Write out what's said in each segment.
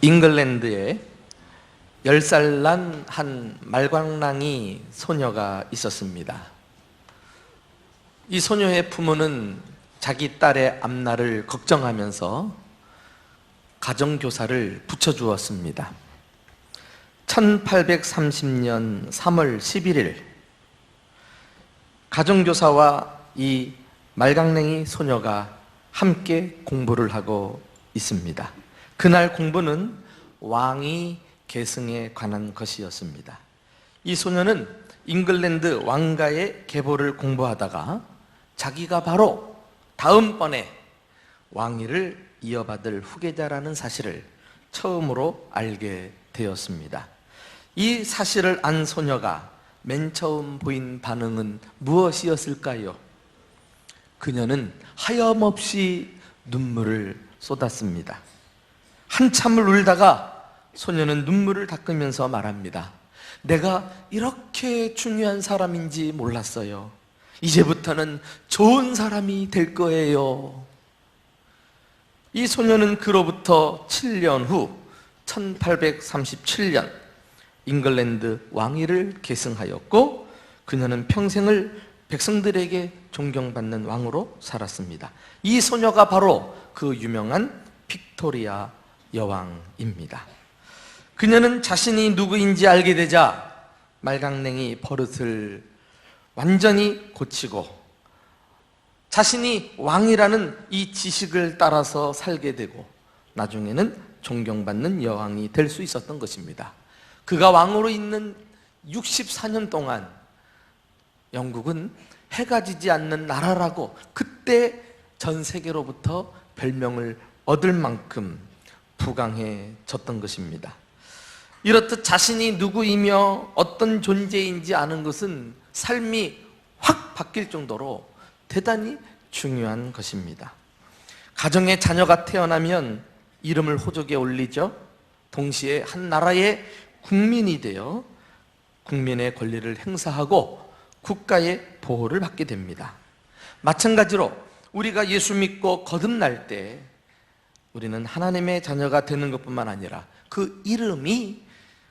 잉글랜드에 10살 난 한 말광랑이 소녀가 있었습니다. 이 소녀의 부모는 자기 딸의 앞날을 걱정하면서 가정교사를 붙여주었습니다. 1830년 3월 11일 가정교사와 이 말광랭이 소녀가 함께 공부를 하고 있습니다. 그날 공부는 왕위 계승에 관한 것이었습니다. 이 소녀는 잉글랜드 왕가의 계보를 공부하다가 자기가 바로 다음번에 왕위를 이어받을 후계자라는 사실을 처음으로 알게 되었습니다. 이 사실을 안 소녀가 맨 처음 보인 반응은 무엇이었을까요? 그녀는 하염없이 눈물을 쏟았습니다. 한참을 울다가 소녀는 눈물을 닦으면서 말합니다. 내가 이렇게 중요한 사람인지 몰랐어요. 이제부터는 좋은 사람이 될 거예요. 이 소녀는 그로부터 7년 후 1837년 잉글랜드 왕위를 계승하였고 그녀는 평생을 백성들에게 존경받는 왕으로 살았습니다. 이 소녀가 바로 그 유명한 빅토리아 여왕입니다. 그녀는 자신이 누구인지 알게 되자 말광랭이 버릇을 완전히 고치고 자신이 왕이라는 이 지식을 따라서 살게 되고 나중에는 존경받는 여왕이 될 수 있었던 것입니다. 그가 왕으로 있는 64년 동안 영국은 해가 지지 않는 나라라고 그때 전 세계로부터 별명을 얻을 만큼 부강해졌던 것입니다. 이렇듯 자신이 누구이며 어떤 존재인지 아는 것은 삶이 확 바뀔 정도로 대단히 중요한 것입니다. 가정에 자녀가 태어나면 이름을 호적에 올리죠. 동시에 한 나라의 국민이 되어 국민의 권리를 행사하고 국가의 보호를 받게 됩니다. 마찬가지로 우리가 예수 믿고 거듭날 때 우리는 하나님의 자녀가 되는 것뿐만 아니라 그 이름이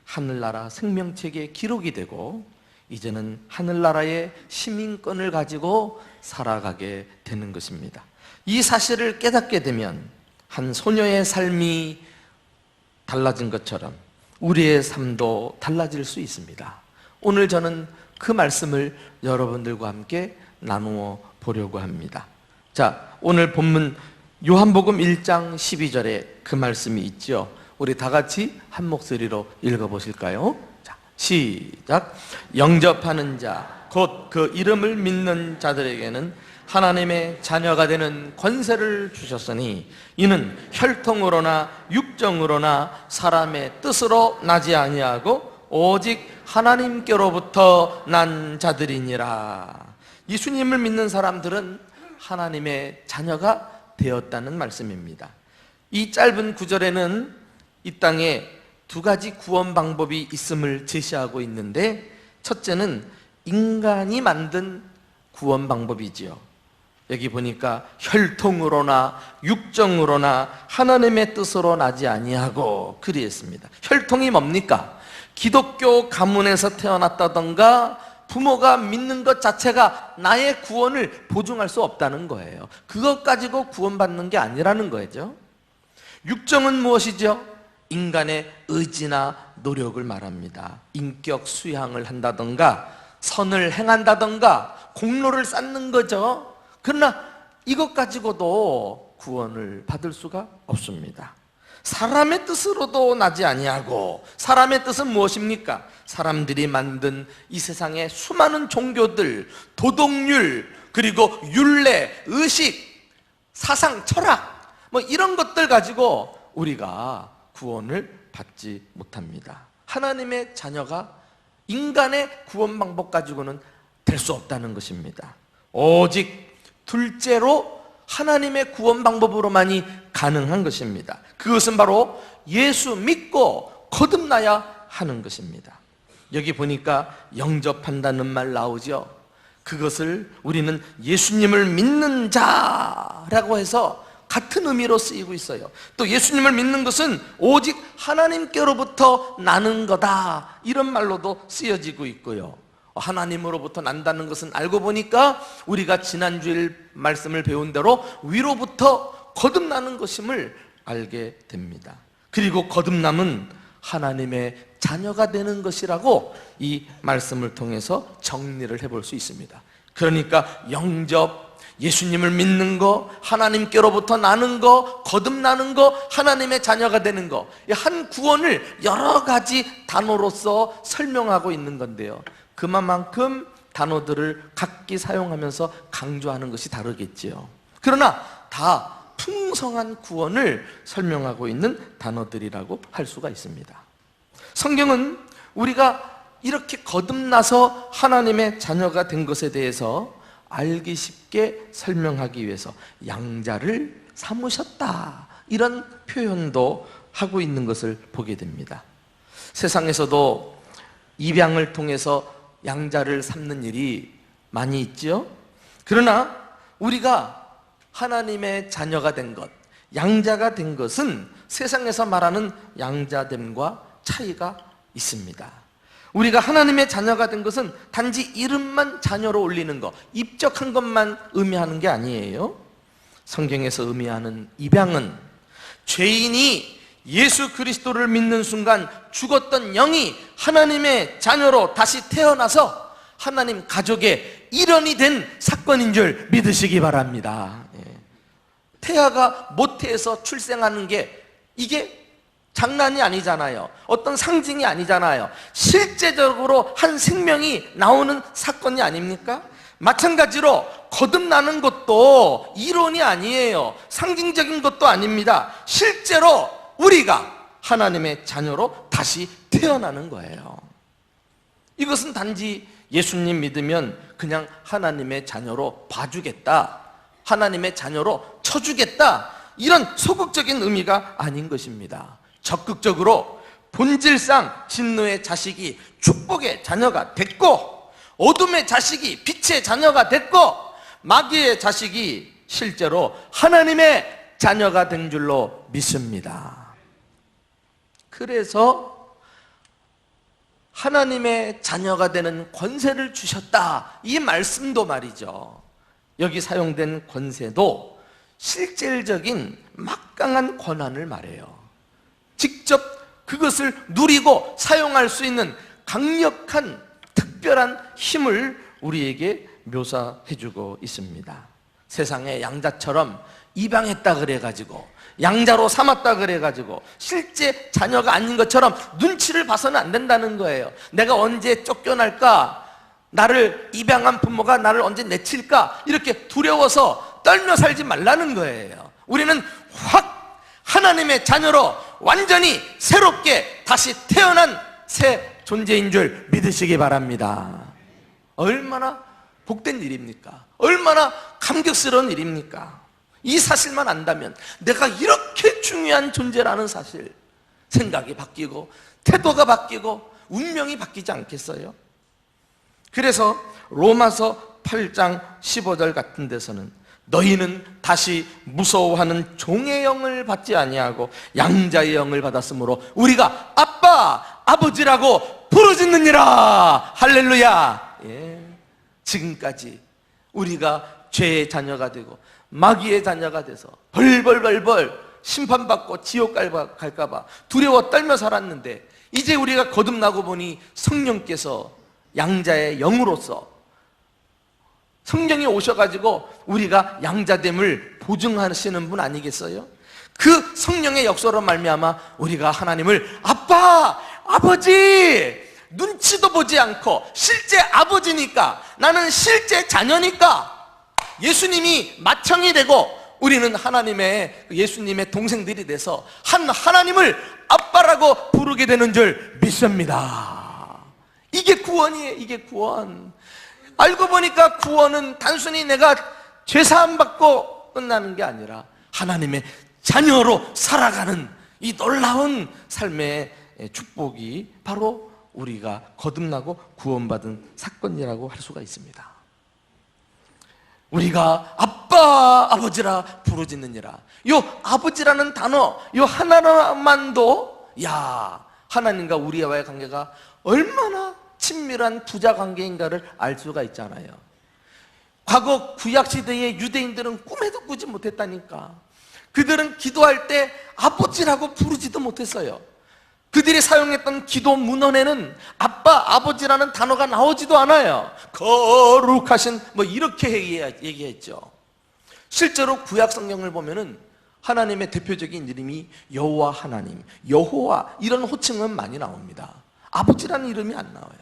하늘나라 생명책에 기록이 되고 이제는 하늘나라의 시민권을 가지고 살아가게 되는 것입니다. 이 사실을 깨닫게 되면 한 소녀의 삶이 달라진 것처럼 우리의 삶도 달라질 수 있습니다. 오늘 저는 그 말씀을 여러분들과 함께 나누어 보려고 합니다. 자, 오늘 본문 요한복음 1장 12절에 그 말씀이 있죠. 우리 다 같이 한 목소리로 읽어보실까요? 자, 시작. 영접하는 자, 곧 그 이름을 믿는 자들에게는 하나님의 자녀가 되는 권세를 주셨으니 이는 혈통으로나 육정으로나 사람의 뜻으로 나지 아니하고 오직 하나님께로부터 난 자들이니라. 예수님을 믿는 사람들은 하나님의 자녀가 되었다는 말씀입니다. 이 짧은 구절에는 이 땅에 두 가지 구원 방법이 있음을 제시하고 있는데 첫째는 인간이 만든 구원 방법이지요. 여기 보니까 혈통으로나 육정으로나 하나님의 뜻으로 나지 아니하고 그리했습니다. 혈통이 뭡니까? 기독교 가문에서 태어났다던가 부모가 믿는 것 자체가 나의 구원을 보증할 수 없다는 거예요. 그것 가지고 구원받는 게 아니라는 거죠. 육정은 무엇이죠? 인간의 의지나 노력을 말합니다. 인격 수양을 한다던가 선을 행한다던가 공로를 쌓는 거죠. 그러나 이것 가지고도 구원을 받을 수가 없습니다. 사람의 뜻으로도 나지 아니하고 사람의 뜻은 무엇입니까? 사람들이 만든 이 세상의 수많은 종교들, 도덕률, 그리고 율례, 의식, 사상, 철학 뭐 이런 것들 가지고 우리가 구원을 받지 못합니다. 하나님의 자녀가 인간의 구원 방법 가지고는 될 수 없다는 것입니다. 오직 둘째로 하나님의 구원 방법으로만이 가능한 것입니다. 그것은 바로 예수 믿고 거듭나야 하는 것입니다. 여기 보니까 영접한다는 말 나오죠. 그것을 우리는 예수님을 믿는 자라고 해서 같은 의미로 쓰이고 있어요. 또 예수님을 믿는 것은 오직 하나님께로부터 나는 거다, 이런 말로도 쓰여지고 있고요. 하나님으로부터 난다는 것은 알고 보니까 우리가 지난주일 말씀을 배운 대로 위로부터 거듭나는 것임을 알게 됩니다. 그리고 거듭남은 하나님의 자녀가 되는 것이라고 이 말씀을 통해서 정리를 해볼 수 있습니다. 그러니까 영접, 예수님을 믿는 거, 하나님께로부터 나는 거, 거듭나는 거, 하나님의 자녀가 되는 거, 한 구원을 여러 가지 단어로서 설명하고 있는 건데요, 그만큼 단어들을 각기 사용하면서 강조하는 것이 다르겠지요. 그러나 다 풍성한 구원을 설명하고 있는 단어들이라고 할 수가 있습니다. 성경은 우리가 이렇게 거듭나서 하나님의 자녀가 된 것에 대해서 알기 쉽게 설명하기 위해서 양자를 삼으셨다, 이런 표현도 하고 있는 것을 보게 됩니다. 세상에서도 입양을 통해서 양자를 삼는 일이 많이 있죠. 그러나 우리가 하나님의 자녀가 된 것, 양자가 된 것은 세상에서 말하는 양자됨과 차이가 있습니다. 우리가 하나님의 자녀가 된 것은 단지 이름만 자녀로 올리는 것, 입적한 것만 의미하는 게 아니에요. 성경에서 의미하는 입양은 죄인이 예수 그리스도를 믿는 순간 죽었던 영이 하나님의 자녀로 다시 태어나서 하나님 가족의 일원이 된 사건인 줄 믿으시기 바랍니다. 태아가 모태에서 출생하는 게 이게 장난이 아니잖아요. 어떤 상징이 아니잖아요. 실제적으로 한 생명이 나오는 사건이 아닙니까? 마찬가지로 거듭나는 것도 이론이 아니에요. 상징적인 것도 아닙니다. 실제로 우리가 하나님의 자녀로 다시 태어나는 거예요. 이것은 단지 예수님 믿으면 그냥 하나님의 자녀로 봐주겠다, 하나님의 자녀로 쳐주겠다, 이런 소극적인 의미가 아닌 것입니다. 적극적으로 본질상 진노의 자식이 축복의 자녀가 됐고, 어둠의 자식이 빛의 자녀가 됐고, 마귀의 자식이 실제로 하나님의 자녀가 된 줄로 믿습니다. 그래서 하나님의 자녀가 되는 권세를 주셨다, 이 말씀도 말이죠, 여기 사용된 권세도 실질적인 막강한 권한을 말해요. 직접 그것을 누리고 사용할 수 있는 강력한 특별한 힘을 우리에게 묘사해주고 있습니다. 세상에 양자처럼 입양했다 그래가지고, 양자로 삼았다 그래가지고 실제 자녀가 아닌 것처럼 눈치를 봐서는 안 된다는 거예요. 내가 언제 쫓겨날까, 나를 입양한 부모가 나를 언제 내칠까, 이렇게 두려워서 떨며 살지 말라는 거예요. 우리는 확 하나님의 자녀로 완전히 새롭게 다시 태어난 새 존재인 줄 믿으시기 바랍니다. 얼마나 복된 일입니까? 얼마나 감격스러운 일입니까? 이 사실만 안다면 내가 이렇게 중요한 존재라는 사실, 생각이 바뀌고 태도가 바뀌고 운명이 바뀌지 않겠어요? 그래서 로마서 8장 15절 같은 데서는 너희는 다시 무서워하는 종의 영을 받지 아니하고 양자의 영을 받았으므로 우리가 아빠, 아버지라고 부르짖느니라. 할렐루야. 지금까지 우리가 죄의 자녀가 되고 마귀의 자녀가 돼서 벌벌벌벌 심판받고 지옥 갈까 봐 두려워 떨며 살았는데, 이제 우리가 거듭나고 보니 성령께서 양자의 영으로서 성령이 오셔가지고 우리가 양자됨을 보증하시는 분 아니겠어요? 그 성령의 역사로 말미암아 우리가 하나님을 아빠, 아버지, 눈치도 보지 않고 실제 아버지니까, 나는 실제 자녀니까 예수님이 맏형이 되고 우리는 하나님의, 예수님의 동생들이 돼서 한 하나님을 아빠라고 부르게 되는 줄 믿습니다. 이게 구원이에요. 이게 구원. 알고 보니까 구원은 단순히 내가 죄사함 받고 끝나는 게 아니라 하나님의 자녀로 살아가는 이 놀라운 삶의 축복이 바로 우리가 거듭나고 구원받은 사건이라고 할 수가 있습니다. 우리가 아빠, 아버지라 부르짖느니라. 요 아버지라는 단어, 요 하나만도 하나님과 우리와의 관계가 얼마나 친밀한 부자 관계인가를 알 수가 있잖아요. 과거 구약시대의 유대인들은 꿈에도 꾸지 못했다니까. 그들은 기도할 때 아버지라고 부르지도 못했어요. 그들이 사용했던 기도 문헌에는 아빠, 아버지라는 단어가 나오지도 않아요. 거룩하신 이렇게 얘기했죠. 실제로 구약 성경을 보면은 하나님의 대표적인 이름이 여호와 하나님, 여호와 이런 호칭은 많이 나옵니다. 아버지라는 이름이 안 나와요.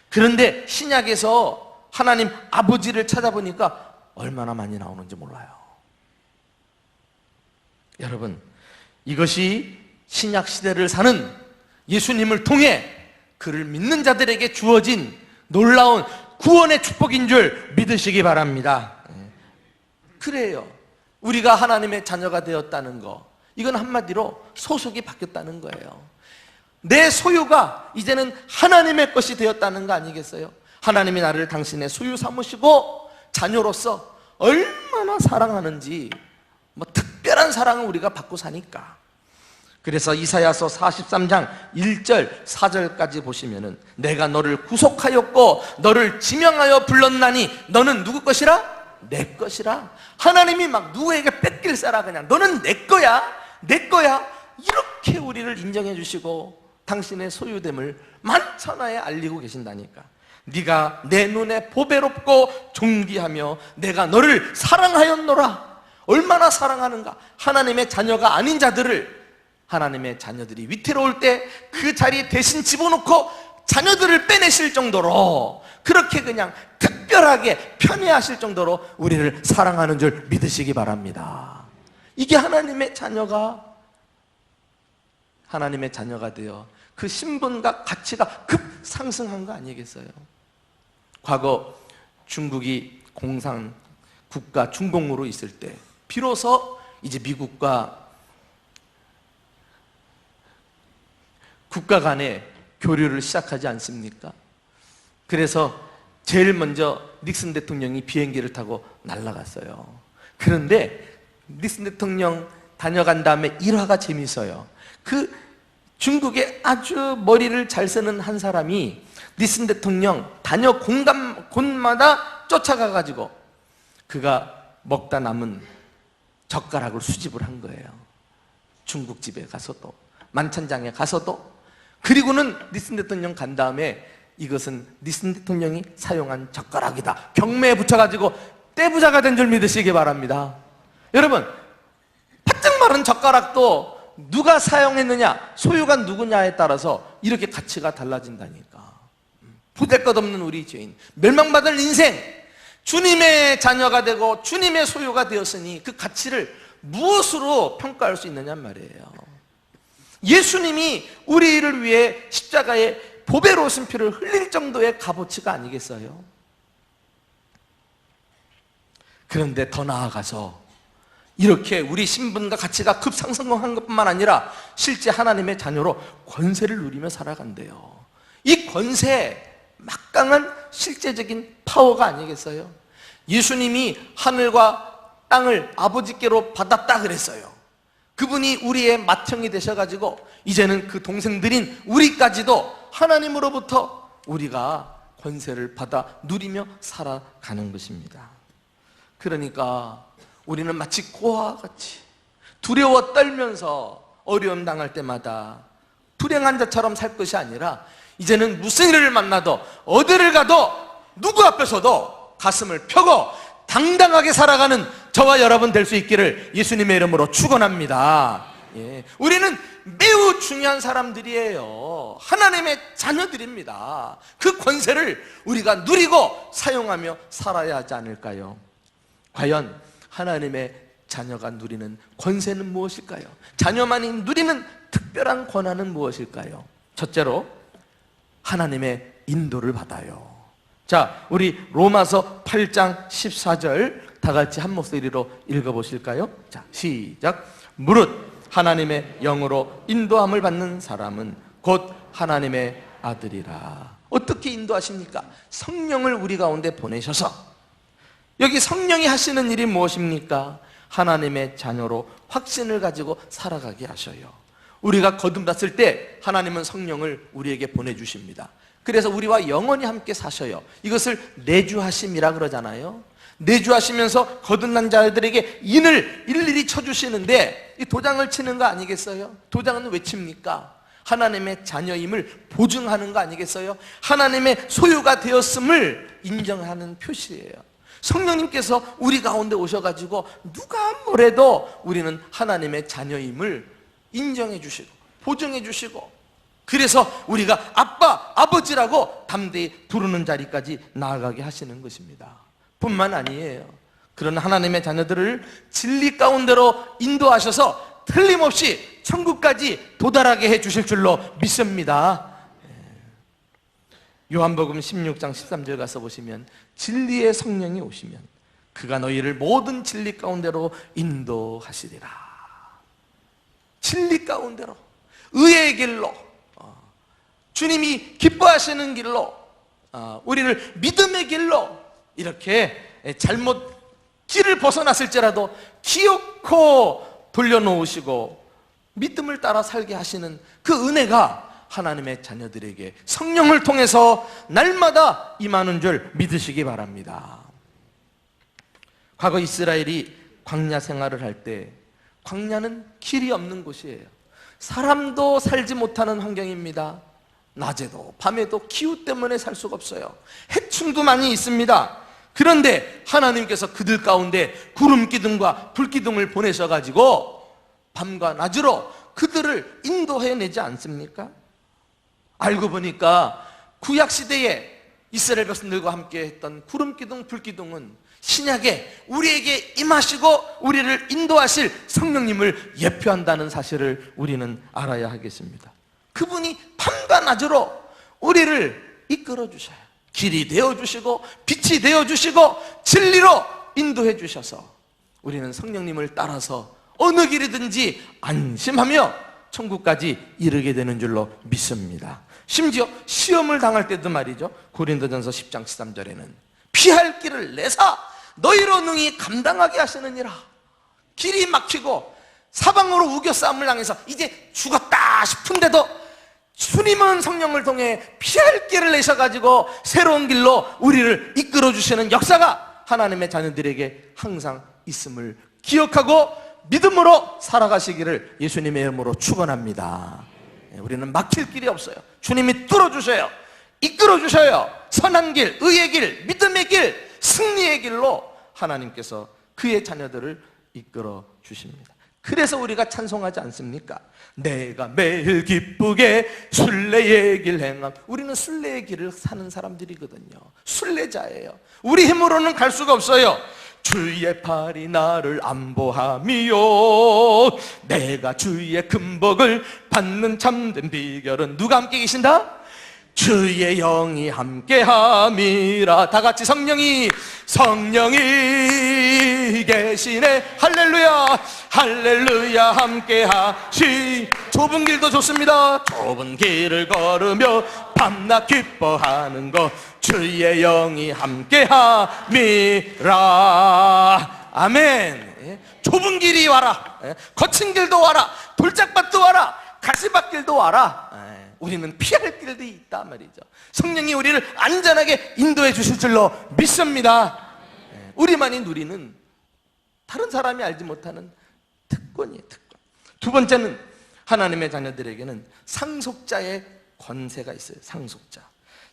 그런데 신약에서 하나님 아버지를 찾아보니까 얼마나 많이 나오는지 몰라요. 여러분, 이것이 신약 시대를 사는 예수님을 통해 그를 믿는 자들에게 주어진 놀라운 구원의 축복인 줄 믿으시기 바랍니다. 그래요. 우리가 하나님의 자녀가 되었다는 거, 이건 한마디로 소속이 바뀌었다는 거예요. 내 소유가 이제는 하나님의 것이 되었다는 거 아니겠어요? 하나님이 나를 당신의 소유 삼으시고 자녀로서 얼마나 사랑하는지 특별한 사랑을 우리가 받고 사니까. 그래서 이사야서 43장 1절 4절까지 보시면은 내가 너를 구속하였고 너를 지명하여 불렀나니 너는 누구 것이라? 내 것이라. 하나님이 누구에게 뺏길 사라, 그냥 너는 내 거야, 내 거야, 이렇게 우리를 인정해 주시고 당신의 소유됨을 만천하에 알리고 계신다니까. 네가 내 눈에 보배롭고 존귀하며 내가 너를 사랑하였노라. 얼마나 사랑하는가. 하나님의 자녀가 아닌 자들을 하나님의 자녀들이 위태로울 때 그 자리에 대신 집어넣고 자녀들을 빼내실 정도로, 그렇게 그냥 특별하게 편애하실 정도로 우리를 사랑하는 줄 믿으시기 바랍니다. 이게 하나님의 자녀가 되어 그 신분과 가치가 급상승한 거 아니겠어요? 과거 중국이 공산 국가 중공으로 있을 때 비로소 이제 미국과 국가 간의 교류를 시작하지 않습니까? 그래서 제일 먼저 닉슨 대통령이 비행기를 타고 날아갔어요. 그런데 닉슨 대통령 다녀간 다음에 일화가 재밌어요. 그 중국의 아주 머리를 잘 쓰는 한 사람이 닉슨 대통령 다녀온 곳마다 쫓아가가지고 그가 먹다 남은 젓가락을 수집을 한 거예요. 중국집에 가서도, 만찬장에 가서도. 그리고는 닉슨 대통령 간 다음에 이것은 닉슨 대통령이 사용한 젓가락이다, 경매에 붙여가지고 떼부자가 된 줄 믿으시기 바랍니다. 여러분, 바짝 마른 젓가락도 누가 사용했느냐, 소유가 누구냐에 따라서 이렇게 가치가 달라진다니까. 보잘것없는 우리 죄인, 멸망받을 인생, 주님의 자녀가 되고 주님의 소유가 되었으니 그 가치를 무엇으로 평가할 수 있느냐 말이에요. 예수님이 우리를 위해 십자가에 보배로우신 피를 흘릴 정도의 값어치가 아니겠어요? 그런데 더 나아가서 이렇게 우리 신분과 가치가 급상승한 것뿐만 아니라 실제 하나님의 자녀로 권세를 누리며 살아간대요. 이 권세, 막강한 실제적인 파워가 아니겠어요? 예수님이 하늘과 땅을 아버지께로 받았다 그랬어요. 그분이 우리의 맏형이 되셔가지고 이제는 그 동생들인 우리까지도 하나님으로부터 우리가 권세를 받아 누리며 살아가는 것입니다. 그러니까 우리는 마치 고아와 같이 두려워 떨면서 어려움 당할 때마다 불행한 자처럼 살 것이 아니라 이제는 무슨 일을 만나도 어디를 가도 누구 앞에서도 가슴을 펴고 당당하게 살아가는 저와 여러분 될 수 있기를 예수님의 이름으로 축원합니다. 우리는 매우 중요한 사람들이에요. 하나님의 자녀들입니다. 그 권세를 우리가 누리고 사용하며 살아야 하지 않을까요? 과연 하나님의 자녀가 누리는 권세는 무엇일까요? 자녀만이 누리는 특별한 권한은 무엇일까요? 첫째로 하나님의 인도를 받아요. 자, 우리 로마서 8장 14절 다 같이 한 목소리로 읽어보실까요? 자, 시작. 무릇 하나님의 영으로 인도함을 받는 사람은 곧 하나님의 아들이라. 어떻게 인도하십니까? 성령을 우리 가운데 보내셔서 여기 성령이 하시는 일이 무엇입니까? 하나님의 자녀로 확신을 가지고 살아가게 하셔요. 우리가 거듭났을 때 하나님은 성령을 우리에게 보내주십니다. 그래서 우리와 영원히 함께 사셔요. 이것을 내주하심이라 그러잖아요. 내주하시면서 거듭난 자들에게 인을 일일이 쳐주시는데, 이 도장을 치는 거 아니겠어요? 도장은 왜 칩니까? 하나님의 자녀임을 보증하는 거 아니겠어요? 하나님의 소유가 되었음을 인정하는 표시예요. 성령님께서 우리 가운데 오셔가지고 누가 뭐래도 우리는 하나님의 자녀임을 인정해 주시고 보증해 주시고, 그래서 우리가 아빠, 아버지라고 담대히 부르는 자리까지 나아가게 하시는 것입니다. 뿐만 아니에요. 그런 하나님의 자녀들을 진리 가운데로 인도하셔서 틀림없이 천국까지 도달하게 해 주실 줄로 믿습니다. 요한복음 16장 13절 가서 보시면, 진리의 성령이 오시면 그가 너희를 모든 진리 가운데로 인도하시리라. 진리 가운데로, 의의 길로, 주님이 기뻐하시는 길로, 우리를 믿음의 길로, 이렇게 잘못 길을 벗어났을지라도 기어코 돌려놓으시고 믿음을 따라 살게 하시는 그 은혜가 하나님의 자녀들에게 성령을 통해서 날마다 임하는 줄 믿으시기 바랍니다. 과거 이스라엘이 광야 생활을 할 때, 광야는 길이 없는 곳이에요. 사람도 살지 못하는 환경입니다. 낮에도 밤에도 기후 때문에 살 수가 없어요. 해충도 많이 있습니다. 그런데 하나님께서 그들 가운데 구름 기둥과 불 기둥을 보내셔가지고 밤과 낮으로 그들을 인도해내지 않습니까? 알고 보니까 구약시대에 이스라엘 백성들과 함께 했던 구름 기둥, 불 기둥은 신약에 우리에게 임하시고 우리를 인도하실 성령님을 예표한다는 사실을 우리는 알아야 하겠습니다. 그분이 밤과 낮으로 우리를 이끌어 주셔요. 길이 되어주시고 빛이 되어주시고 진리로 인도해 주셔서 우리는 성령님을 따라서 어느 길이든지 안심하며 천국까지 이르게 되는 줄로 믿습니다. 심지어 시험을 당할 때도 말이죠, 고린도전서 10장 13절에는 피할 길을 내사 너희로 능히 감당하게 하시느니라. 길이 막히고 사방으로 우겨싸움을 당해서 이제 죽었다 싶은데도 주님은 성령을 통해 피할 길을 내셔가지고 새로운 길로 우리를 이끌어주시는 역사가 하나님의 자녀들에게 항상 있음을 기억하고 믿음으로 살아가시기를 예수님의 이름으로 축원합니다. 우리는 막힐 길이 없어요. 주님이 뚫어주셔요. 이끌어주셔요. 선한 길, 의의 길, 믿음의 길, 승리의 길로 하나님께서 그의 자녀들을 이끌어 주십니다. 그래서 우리가 찬송하지 않습니까? 내가 매일 기쁘게 순례의 길 행함. 우리는 순례의 길을 사는 사람들이거든요. 순례자예요. 우리 힘으로는 갈 수가 없어요. 주의 팔이 나를 안보함이요, 내가 주의 금복을 받는 참된 비결은 누가 함께 계신다? 주의 영이 함께함이라. 다 같이 성령이 계시네. 할렐루야, 할렐루야. 함께하시. 좁은 길도 좋습니다. 좁은 길을 걸으며 밤낮 기뻐하는 것, 주의 영이 함께함이라. 아멘. 좁은 길이 와라, 거친 길도 와라, 돌짝밭도 와라, 가시밭길도 와라. 우리는 피할 길도 있다 말이죠. 성령이 우리를 안전하게 인도해 주실 줄로 믿습니다. 우리만이 누리는, 다른 사람이 알지 못하는 특권이에요, 특권. 두 번째는 하나님의 자녀들에게는 상속자의 권세가 있어요. 상속자.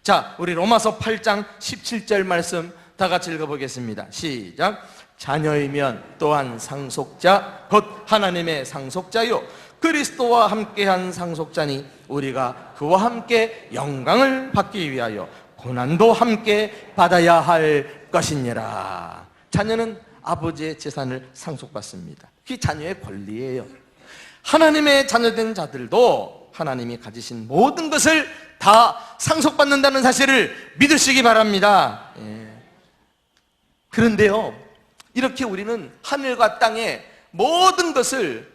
자, 우리 로마서 8장 17절 말씀 다 같이 읽어보겠습니다. 시작. 자녀이면 또한 상속자, 곧 하나님의 상속자요 그리스도와 함께한 상속자니 우리가 그와 함께 영광을 받기 위하여 고난도 함께 받아야 할 것이니라. 자녀는 아버지의 재산을 상속받습니다. 그게 자녀의 권리예요. 하나님의 자녀된 자들도 하나님이 가지신 모든 것을 다 상속받는다는 사실을 믿으시기 바랍니다. 그런데요, 이렇게 우리는 하늘과 땅의 모든 것을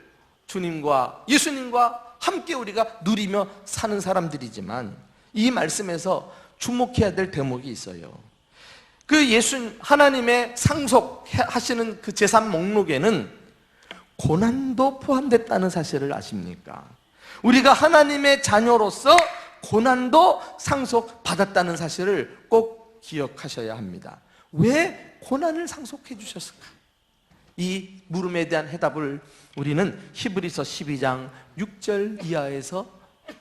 주님과 예수님과 함께 우리가 누리며 사는 사람들이지만, 이 말씀에서 주목해야 될 대목이 있어요. 그 하나님의 상속하시는 그 재산 목록에는 고난도 포함됐다는 사실을 아십니까? 우리가 하나님의 자녀로서 고난도 상속받았다는 사실을 꼭 기억하셔야 합니다. 왜 고난을 상속해 주셨을까? 이 물음에 대한 해답을 우리는 히브리서 12장 6절 이하에서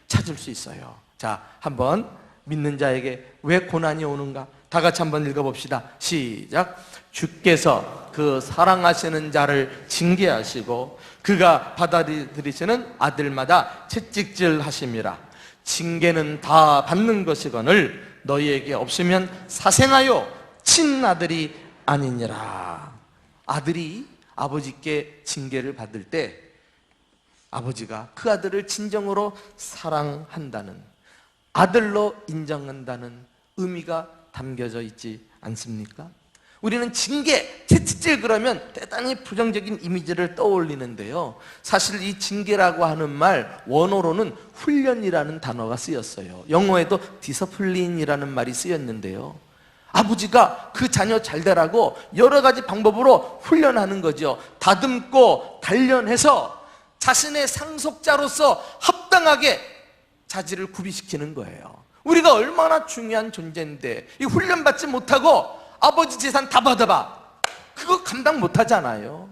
찾을 수 있어요. 자, 한번 믿는 자에게 왜 고난이 오는가? 다 같이 한번 읽어봅시다. 시작. 주께서 그 사랑하시는 자를 징계하시고 그가 받아들이시는 아들마다 채찍질 하심이라. 징계는 다 받는 것이거늘 너희에게 없으면 사생하여 친아들이 아니니라. 아들이 아버지께 징계를 받을 때 아버지가 그 아들을 진정으로 사랑한다는, 아들로 인정한다는 의미가 담겨져 있지 않습니까? 우리는 징계, 채찍질 그러면 대단히 부정적인 이미지를 떠올리는데요, 사실 이 징계라고 하는 말 원어로는 훈련이라는 단어가 쓰였어요. 영어에도 디서플린이라는 말이 쓰였는데요, 아버지가 그 자녀 잘 되라고 여러 가지 방법으로 훈련하는 거죠. 다듬고 단련해서 자신의 상속자로서 합당하게 자질을 구비시키는 거예요. 우리가 얼마나 중요한 존재인데 이 훈련받지 못하고 아버지 재산 다 받아봐, 그거 감당 못하잖아요.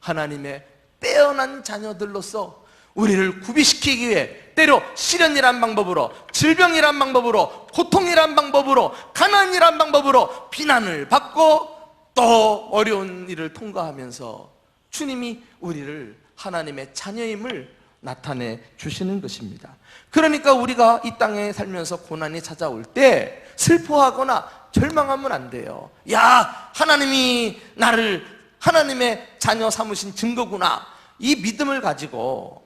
하나님의 빼어난 자녀들로서 우리를 구비시키기 위해 때로 시련이란 방법으로, 질병이란 방법으로, 고통이란 방법으로, 가난이란 방법으로 비난을 받고 또 어려운 일을 통과하면서 주님이 우리를 하나님의 자녀임을 나타내 주시는 것입니다. 그러니까 우리가 이 땅에 살면서 고난이 찾아올 때 슬퍼하거나 절망하면 안 돼요. 야, 하나님이 나를 하나님의 자녀 삼으신 증거구나, 이 믿음을 가지고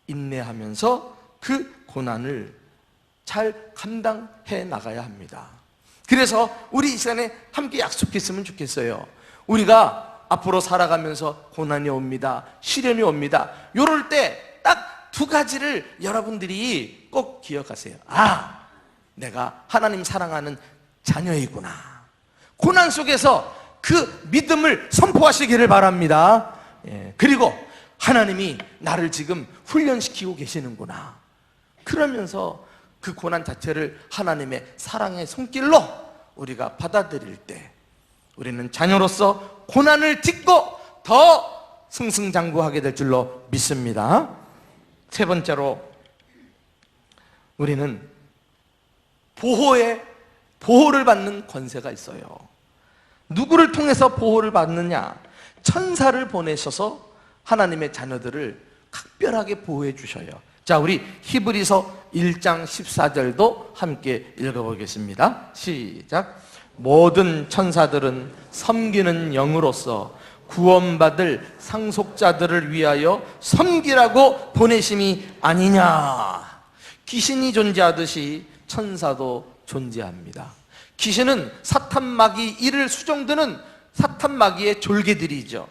인내하면서 그 고난을 잘 감당해 나가야 합니다. 그래서 우리 이 시간에 함께 약속했으면 좋겠어요. 우리가 앞으로 살아가면서 고난이 옵니다, 시련이 옵니다. 이럴 때 딱 두 가지를 여러분들이 꼭 기억하세요. 아, 내가 하나님 사랑하는 자녀이구나. 고난 속에서 그 믿음을 선포하시기를 바랍니다. 그리고 하나님이 나를 지금 훈련시키고 계시는구나. 그러면서 그 고난 자체를 하나님의 사랑의 손길로 우리가 받아들일 때 우리는 자녀로서 고난을 딛고 더 승승장구하게 될 줄로 믿습니다. 세 번째로, 우리는 보호를 받는 권세가 있어요. 누구를 통해서 보호를 받느냐? 천사를 보내셔서 하나님의 자녀들을 각별하게 보호해 주셔요. 자, 우리 히브리서 1장 14절도 함께 읽어보겠습니다. 시작. 모든 천사들은 섬기는 영으로서 구원받을 상속자들을 위하여 섬기라고 보내심이 아니냐. 귀신이 존재하듯이 천사도 존재합니다. 귀신은 사탄 마귀 이를 수종드는 사탄 마귀의 졸개들이죠.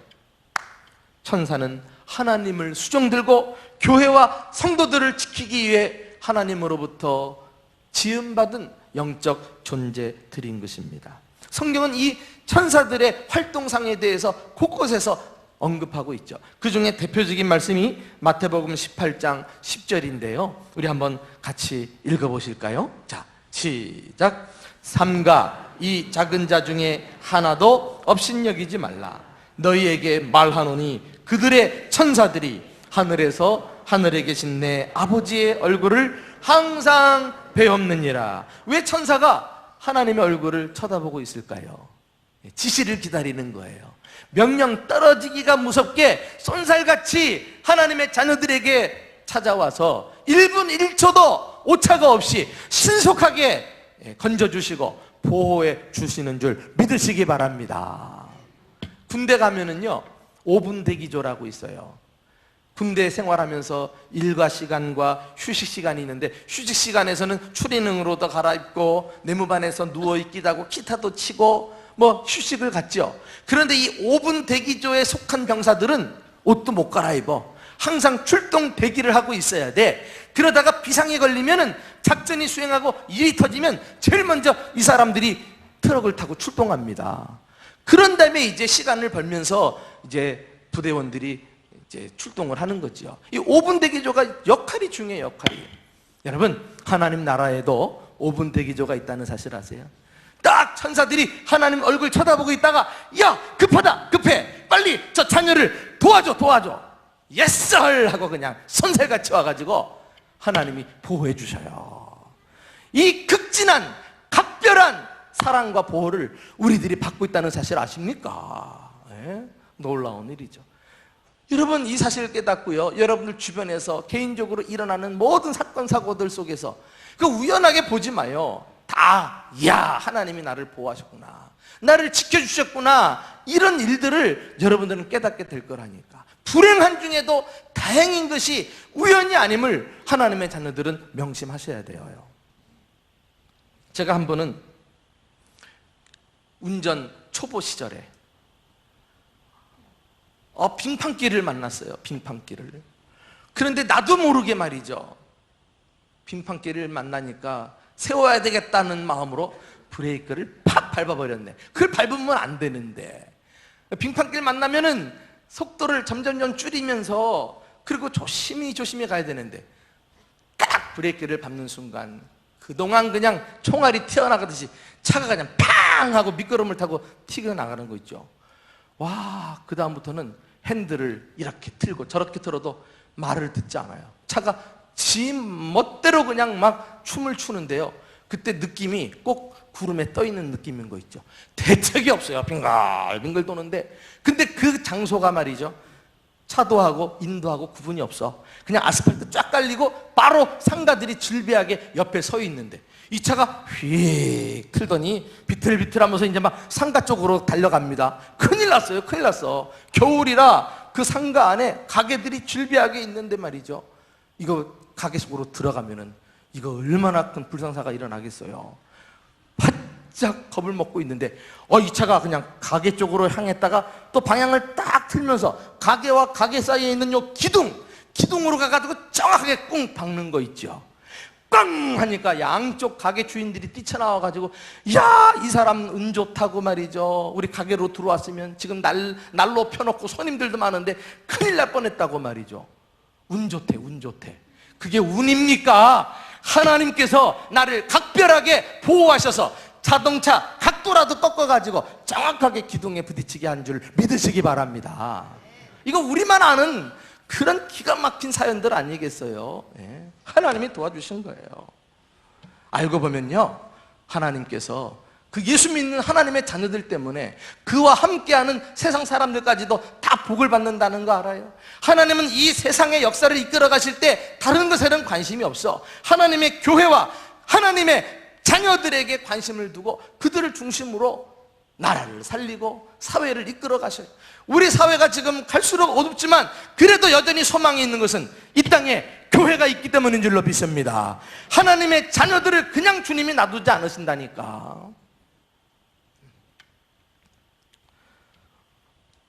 천사는 하나님을 수종들고 교회와 성도들을 지키기 위해 하나님으로부터 지음받은 영적 존재들인 것입니다. 성경은 이 천사들의 활동상에 대해서 곳곳에서 언급하고 있죠. 그 중에 대표적인 말씀이 마태복음 18장 10절인데요 우리 한번 같이 읽어보실까요? 자, 시작. 삼가 이 작은 자 중에 하나도 업신여기지 말라. 너희에게 말하노니 그들의 천사들이 하늘에서 하늘에 계신 내 아버지의 얼굴을 항상 배옵느니라. 왜 천사가 하나님의 얼굴을 쳐다보고 있을까요? 지시를 기다리는 거예요. 명령 떨어지기가 무섭게 쏜살같이 하나님의 자녀들에게 찾아와서 1분 1초도 오차가 없이 신속하게 건져주시고 보호해 주시는 줄 믿으시기 바랍니다. 군대 가면은요 5분 대기조라고 있어요. 군대 생활하면서 일과 시간과 휴식 시간이 있는데 휴식 시간에서는 추리닝으로도 갈아입고 내무반에서 누워있기도 하고 기타도 치고 뭐 휴식을 갖죠. 그런데 이 5분 대기조에 속한 병사들은 옷도 못 갈아입어. 항상 출동 대기를 하고 있어야 돼. 그러다가 비상이 걸리면은 작전이 수행하고 일이 터지면 제일 먼저 이 사람들이 트럭을 타고 출동합니다. 그런 다음에 이제 시간을 벌면서 이제 부대원들이 이제 출동을 하는 거죠. 이 5분 대기조가 역할이 중요해요, 역할이. 여러분, 하나님 나라에도 5분 대기조가 있다는 사실 아세요? 딱 천사들이 하나님 얼굴 쳐다보고 있다가, 야, 급하다, 급해, 빨리 저 자녀를 도와줘. 예스! 하고 그냥 손살같이 와가지고 하나님이 보호해 주셔요. 이 극진한 각별한 사랑과 보호를 우리들이 받고 있다는 사실 아십니까? 예? 놀라운 일이죠. 여러분, 이 사실을 깨닫고요, 여러분들 주변에서 개인적으로 일어나는 모든 사건 사고들 속에서 그 우연하게 보지 마요. 다, 야, 하나님이 나를 보호하셨구나, 나를 지켜주셨구나, 이런 일들을 여러분들은 깨닫게 될 거라니까. 불행한 중에도 다행인 것이 우연이 아님을 하나님의 자녀들은 명심하셔야 돼요. 제가 한 번은 운전 초보 시절에 빙판길을 만났어요. 빙판길을. 그런데 나도 모르게 말이죠, 빙판길을 만나니까 세워야 되겠다는 마음으로 브레이크를 팍 밟아버렸네. 그걸 밟으면 안 되는데, 빙판길 만나면은 속도를 점점 줄이면서, 그리고 조심히 가야 되는데 딱 브레이크를 밟는 순간 그동안 그냥 총알이 튀어나가듯이 차가 그냥 팡 하고 미끄럼을 타고 튀어나가는 거 있죠. 와, 그 다음부터는 핸들을 이렇게 틀고 저렇게 틀어도 말을 듣지 않아요. 차가 지 멋대로 그냥 막 춤을 추는데요, 그때 느낌이 꼭 구름에 떠 있는 느낌인 거 있죠. 대책이 없어요. 빙글빙글 도는데, 근데 그 장소가 말이죠, 차도하고 인도하고 구분이 없어. 그냥 아스팔트 쫙 깔리고 바로 상가들이 질비하게 옆에 서 있는데, 이 차가 휙 틀더니 비틀비틀하면서 이제 막 상가 쪽으로 달려갑니다. 큰일 났어요. 큰일 났어. 겨울이라 그 상가 안에 가게들이 질비하게 있는데 말이죠, 이거 가게 속으로 들어가면은 이거 얼마나 큰 불상사가 일어나겠어요. 바짝 겁을 먹고 있는데 이 차가 그냥 가게 쪽으로 향했다가 또 방향을 딱 틀면서 가게와 가게 사이에 있는 요 기둥으로 가가지고 정확하게 꿍 박는 거 있죠. 꽝 하니까 양쪽 가게 주인들이 뛰쳐나와가지고, 야, 이 사람 운 좋다고 말이죠, 우리 가게로 들어왔으면 지금 난로 펴놓고 손님들도 많은데 큰일 날 뻔했다고 말이죠. 운 좋대. 그게 운입니까? 하나님께서 나를 각별하게 보호하셔서 자동차 각도라도 꺾어가지고 정확하게 기둥에 부딪히게 한 줄 믿으시기 바랍니다. 이거 우리만 아는 그런 기가 막힌 사연들 아니겠어요? 예. 하나님이 도와주신 거예요. 알고 보면요, 하나님께서 그 예수 믿는 하나님의 자녀들 때문에 그와 함께하는 세상 사람들까지도 다 복을 받는다는 거 알아요? 하나님은 이 세상의 역사를 이끌어 가실 때 다른 것에는 관심이 없어. 하나님의 교회와 하나님의 자녀들에게 관심을 두고 그들을 중심으로 나라를 살리고 사회를 이끌어 가셔요. 우리 사회가 지금 갈수록 어둡지만 그래도 여전히 소망이 있는 것은 이 땅에 교회가 있기 때문인 줄로 믿습니다. 하나님의 자녀들을 그냥 주님이 놔두지 않으신다니까.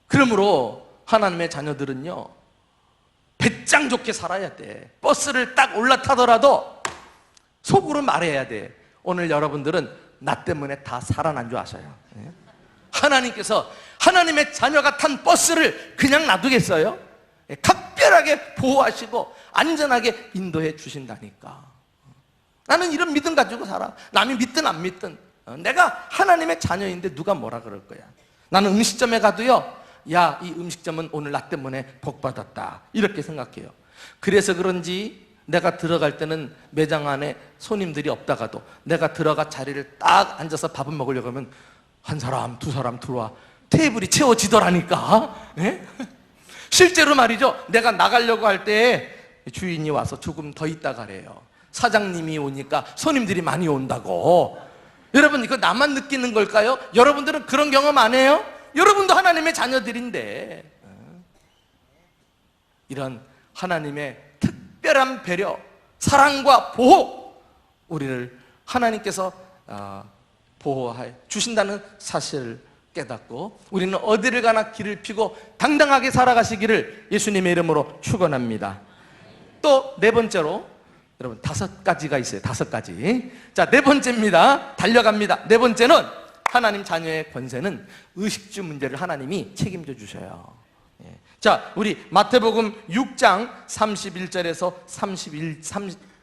그러므로 하나님의 자녀들은요, 배짱 좋게 살아야 돼. 버스를 딱 올라타더라도 속으로 말해야 돼. 오늘 여러분들은 나 때문에 다 살아난 줄 아셔요. 하나님께서 하나님의 자녀가 탄 버스를 그냥 놔두겠어요? 각별하게 보호하시고 안전하게 인도해 주신다니까. 나는 이런 믿음 가지고 살아. 남이 믿든 안 믿든 내가 하나님의 자녀인데 누가 뭐라 그럴 거야. 나는 음식점에 가도요, 야, 이 음식점은 오늘 나 때문에 복 받았다, 이렇게 생각해요. 그래서 그런지 내가 들어갈 때는 매장 안에 손님들이 없다가도 내가 들어가 자리를 딱 앉아서 밥을 먹으려고 하면 한 사람, 두 사람 들어와 테이블이 채워지더라니까. 예? 실제로 말이죠, 내가 나가려고 할 때 주인이 와서 조금 더 있다 가래요. 사장님이 오니까 손님들이 많이 온다고. 여러분, 이거 나만 느끼는 걸까요? 여러분들은 그런 경험 안 해요? 여러분도 하나님의 자녀들인데. 이런 하나님의 특별한 배려, 사랑과 보호, 우리를 하나님께서 보호해 주신다는 사실을 깨닫고 우리는 어디를 가나 길을 피고 당당하게 살아가시기를 예수님의 이름으로 축원합니다. 또 네 번째로, 여러분 5가지가 있어요. 5가지. 자, 네 번째입니다. 달려갑니다. 네 번째는 하나님 자녀의 권세는 의식주 문제를 하나님이 책임져 주셔요. 자, 우리 마태복음 6장 31절에서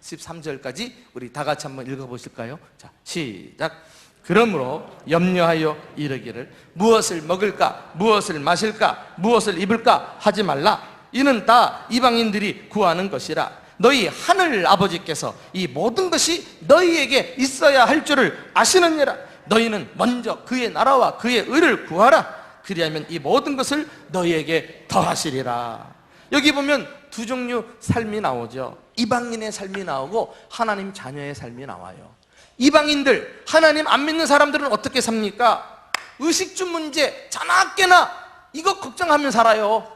33절까지 우리 다 같이 한번 읽어보실까요? 자, 시작. 그러므로 염려하여 이르기를 무엇을 먹을까, 무엇을 마실까, 무엇을 입을까 하지 말라. 이는 다 이방인들이 구하는 것이라. 너희 하늘 아버지께서 이 모든 것이 너희에게 있어야 할 줄을 아시느니라. 너희는 먼저 그의 나라와 그의 의를 구하라. 그리하면 이 모든 것을 너희에게 더하시리라. 여기 보면 두 종류 삶이 나오죠. 이방인의 삶이 나오고 하나님 자녀의 삶이 나와요. 이방인들, 하나님 안 믿는 사람들은 어떻게 삽니까? 의식주 문제, 자나깨나 이거 걱정하며 살아요.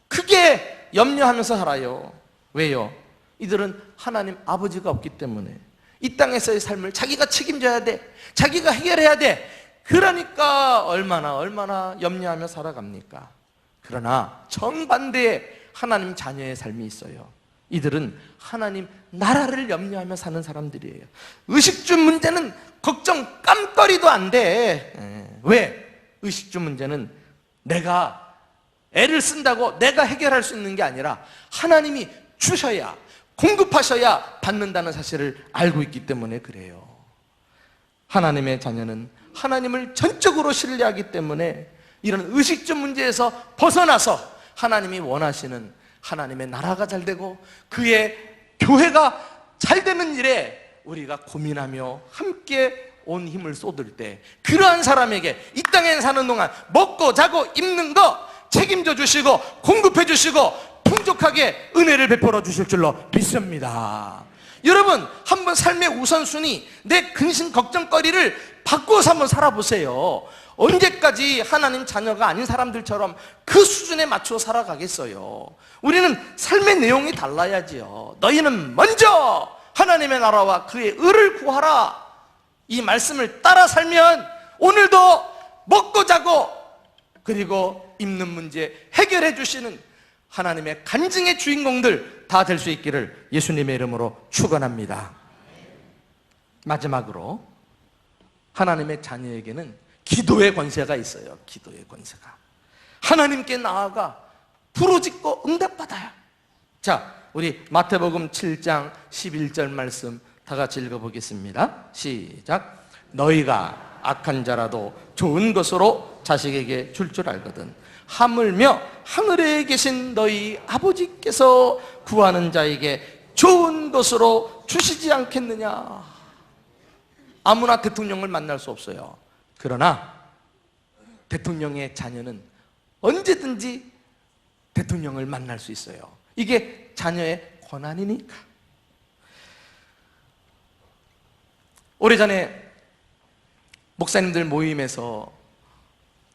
크게 염려하면서 살아요. 왜요? 이들은 하나님 아버지가 없기 때문에 이 땅에서의 삶을 자기가 책임져야 돼. 자기가 해결해야 돼. 그러니까 얼마나 염려하며 살아갑니까? 그러나 정반대의 하나님 자녀의 삶이 있어요. 이들은 하나님 나라를 염려하며 사는 사람들이에요. 의식주 문제는 걱정 깜거리도 안 돼. 왜? 의식주 문제는 내가 애를 쓴다고 내가 해결할 수 있는 게 아니라 하나님이 주셔야, 공급하셔야 받는다는 사실을 알고 있기 때문에 그래요. 하나님의 자녀는 하나님을 전적으로 신뢰하기 때문에 이런 의식주 문제에서 벗어나서 하나님이 원하시는 하나님의 나라가 잘 되고 그의 교회가 잘 되는 일에 우리가 고민하며 함께 온 힘을 쏟을 때, 그러한 사람에게 이 땅에 사는 동안 먹고 자고 입는 거 책임져 주시고 공급해 주시고 풍족하게 은혜를 베풀어 주실 줄로 믿습니다. 여러분, 한번 삶의 우선순위, 내 근심 걱정거리를 바꿔서 한번 살아보세요. 언제까지 하나님 자녀가 아닌 사람들처럼 그 수준에 맞춰 살아가겠어요? 우리는 삶의 내용이 달라야지요. 너희는 먼저 하나님의 나라와 그의 의를 구하라. 이 말씀을 따라 살면 오늘도 먹고 자고 그리고 입는 문제 해결해 주시는 하나님의 간증의 주인공들 다 될 수 있기를 예수님의 이름으로 축원합니다. 마지막으로 하나님의 자녀에게는 기도의 권세가 있어요. 기도의 권세가. 하나님께 나아가 부르짖고 응답받아요. 자, 우리 마태복음 7장 11절 말씀 다 같이 읽어보겠습니다. 시작. 너희가 악한 자라도 좋은 것으로 자식에게 줄 줄 알거든 하물며 하늘에 계신 너희 아버지께서 구하는 자에게 좋은 것으로 주시지 않겠느냐. 아무나 대통령을 만날 수 없어요. 그러나 대통령의 자녀는 언제든지 대통령을 만날 수 있어요. 이게 자녀의 권한이니까. 오래전에 목사님들 모임에서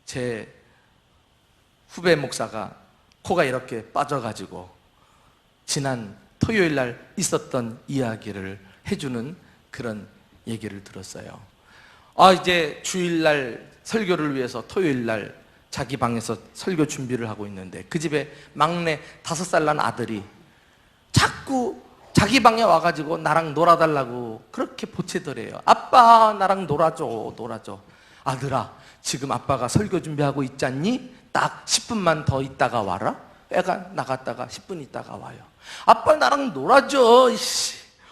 제 후배 목사가 코가 이렇게 빠져가지고 지난 토요일 날 있었던 이야기를 해주는 그런 얘기를 들었어요. 이제 주일날 설교를 위해서 토요일 날 자기 방에서 설교 준비를 하고 있는데 그 집에 막내 5살 난 아들이 자꾸 자기 방에 와가지고 나랑 놀아달라고 그렇게 보채더래요. 아빠 나랑 놀아줘. 아들아, 지금 아빠가 설교 준비하고 있잖니? 딱 10분만 더 있다가 와라. 애가 나갔다가 10분 있다가 와요. 아빠 나랑 놀아줘.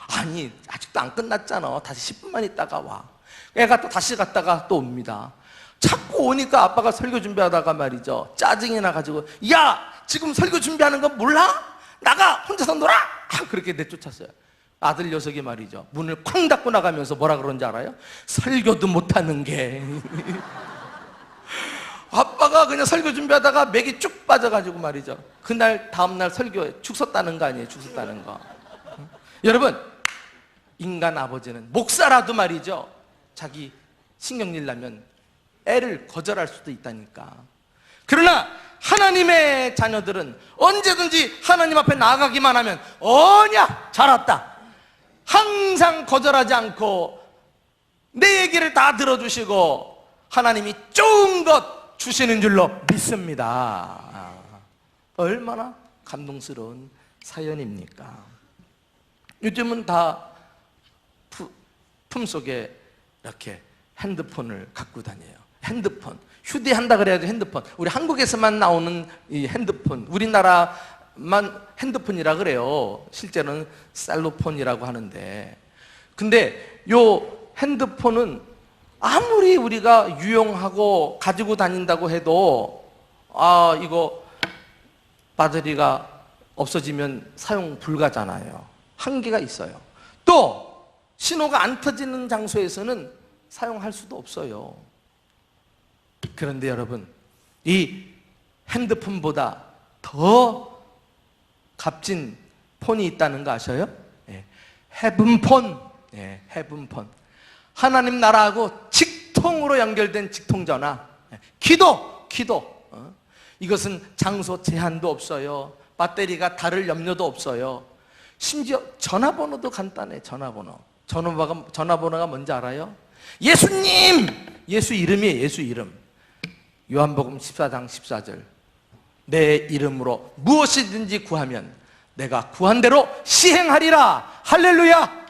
아니 아직도 안 끝났잖아. 다시 10분만 있다가 와. 애가 또 다시 갔다가 또 옵니다. 자꾸 오니까 아빠가 설교 준비하다가 말이죠, 짜증이 나가지고 야, 지금 설교 준비하는 거 몰라? 나가, 혼자서 놀아! 그렇게 내쫓았어요. 아들 녀석이 말이죠, 문을 쾅 닫고 나가면서 뭐라 그런지 알아요? 설교도 못하는 게 아빠가 그냥 설교 준비하다가 맥이 쭉 빠져가지고 말이죠, 그날 다음날 설교에 죽 섰다는 거 아니에요? 죽 섰다는 거. 여러분, 인간 아버지는 목사라도 말이죠, 자기 신경질 나면 애를 거절할 수도 있다니까. 그러나 하나님의 자녀들은 언제든지 하나님 앞에 나아가기만 하면 잘 왔다. 항상 거절하지 않고 내 얘기를 다 들어주시고 하나님이 좋은 것 주시는 줄로 믿습니다. 얼마나 감동스러운 사연입니까? 요즘은 다 품속에 이렇게 핸드폰을 갖고 다녀요. 핸드폰. 휴대한다 그래야죠. 핸드폰. 우리 한국에서만 나오는 이 핸드폰, 우리나라만 핸드폰이라 그래요. 실제로는 셀로폰이라고 하는데, 근데 요 핸드폰은 아무리 우리가 유용하고 가지고 다닌다고 해도 이거 배터리가 없어지면 사용 불가잖아요. 한계가 있어요. 또 신호가 안 터지는 장소에서는 사용할 수도 없어요. 그런데 여러분, 이 핸드폰보다 더 값진 폰이 있다는 거 아셔요? 헤븐폰. 헤븐폰. 하나님 나라하고 직통으로 연결된 직통전화. 기도. 이것은 장소 제한도 없어요. 배터리가 닳을 염려도 없어요. 심지어 전화번호도 간단해. 전화번호가 뭔지 알아요? 예수님! 예수 이름이에요. 예수 이름. 요한복음 14장 14절. 내 이름으로 무엇이든지 구하면 내가 구한 대로 시행하리라. 할렐루야.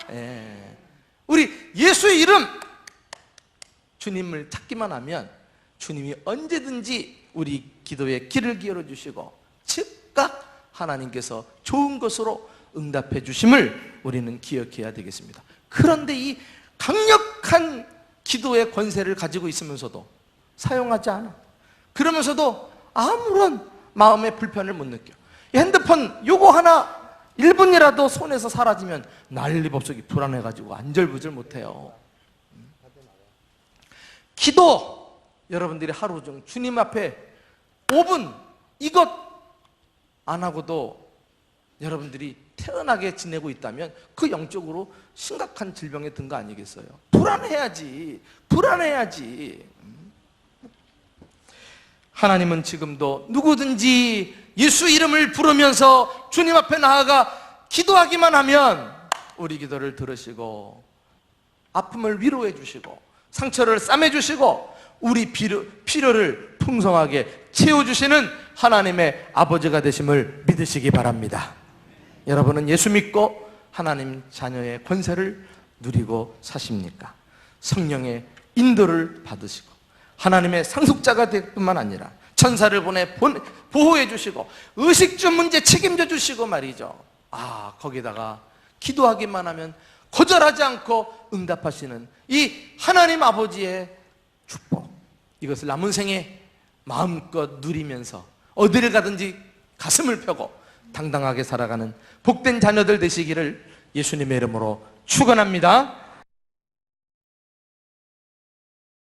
우리 예수의 이름, 주님을 찾기만 하면 주님이 언제든지 우리 기도에 귀를 기울여 주시고 즉각 하나님께서 좋은 것으로 응답해 주심을 우리는 기억해야 되겠습니다. 그런데 이 강력한 기도의 권세를 가지고 있으면서도 사용하지 않아. 그러면서도 아무런 마음의 불편을 못 느껴. 이 핸드폰 요거 하나 1분이라도 손에서 사라지면 난리법석이 불안해가지고 안절부절 못해요. 기도, 여러분들이 하루 중 주님 앞에 5분 이것 안 하고도 여러분들이 태연하게 지내고 있다면 그 영적으로 심각한 질병에 든 거 아니겠어요? 불안해야지. 하나님은 지금도 누구든지 예수 이름을 부르면서 주님 앞에 나아가 기도하기만 하면 우리 기도를 들으시고 아픔을 위로해 주시고 상처를 싸매 주시고 우리 필요를 풍성하게 채워주시는 하나님의 아버지가 되심을 믿으시기 바랍니다. 여러분은 예수 믿고 하나님 자녀의 권세를 누리고 사십니까? 성령의 인도를 받으시고 하나님의 상속자가 될 뿐만 아니라 천사를 보내 보호해 주시고 의식주 문제 책임져 주시고 말이죠. 거기다가 기도하기만 하면 거절하지 않고 응답하시는 이 하나님 아버지의 축복, 이것을 남은 생에 마음껏 누리면서 어디를 가든지 가슴을 펴고 당당하게 살아가는 복된 자녀들 되시기를 예수님의 이름으로 축원합니다.